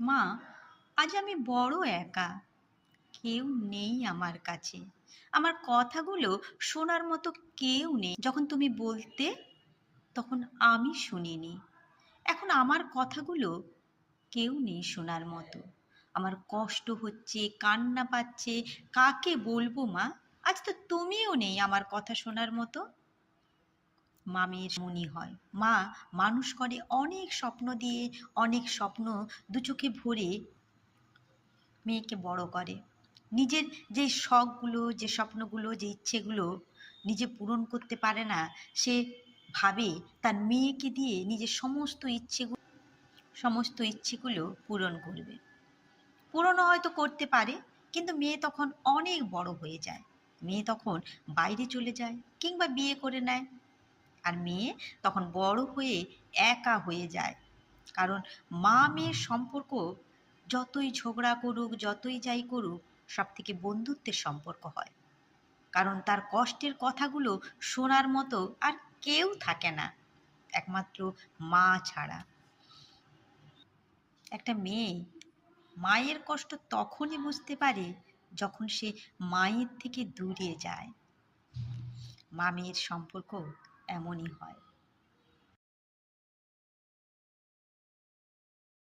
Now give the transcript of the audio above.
মা, আজ আমি বড় একা। কেউ নেই আমার কাছে। আমার কথাগুলো শোনার মতো কেউ নেই। যখন তুমি বলতে তখন আমি শুনিনি। এখন আমার কথাগুলো কেউ নেই শোনার মতো। আমার কষ্ট হচ্ছে, কান্না পাচ্ছে। কাকে বলবো মা? আজ তো তুমিও নেই আমার কথা শোনার মতো। মামের মনি হয়। মা মানুষ করে অনেক স্বপ্ন দিয়ে, অনেক স্বপ্ন দু চোখে ভরে মেয়েকে বড় করে। নিজের যে শখগুলো, যে স্বপ্নগুলো, যে ইচ্ছেগুলো নিজে পূরণ করতে পারে না, সে ভাবে তার মেয়েকে দিয়ে নিজের সমস্ত ইচ্ছেগুলো পূরণ করবে। পূরণও হয়তো করতে পারে, কিন্তু মেয়ে তখন অনেক বড় হয়ে যায়। মেয়ে তখন বাইরে চলে যায় কিংবা বিয়ে করে নেয়। আর মেয়ে তখন বড় হয়ে একা হয়ে যায়। কারণ মা মেয়ের সম্পর্ক যতই ঝগড়া করুক, যতই যাই করুক, সব থেকে বন্ধুত্বের সম্পর্ক হয়। কারণ তার কষ্টের কথাগুলো শোনার মতো আর কেউ থাকে না, একমাত্র মা ছাড়া। একটা মেয়ে মায়ের কষ্ট তখনই বুঝতে পারে যখন সে মায়ের থেকে দূরে যায়। মা মেয়ের সম্পর্ক এমনই হয়।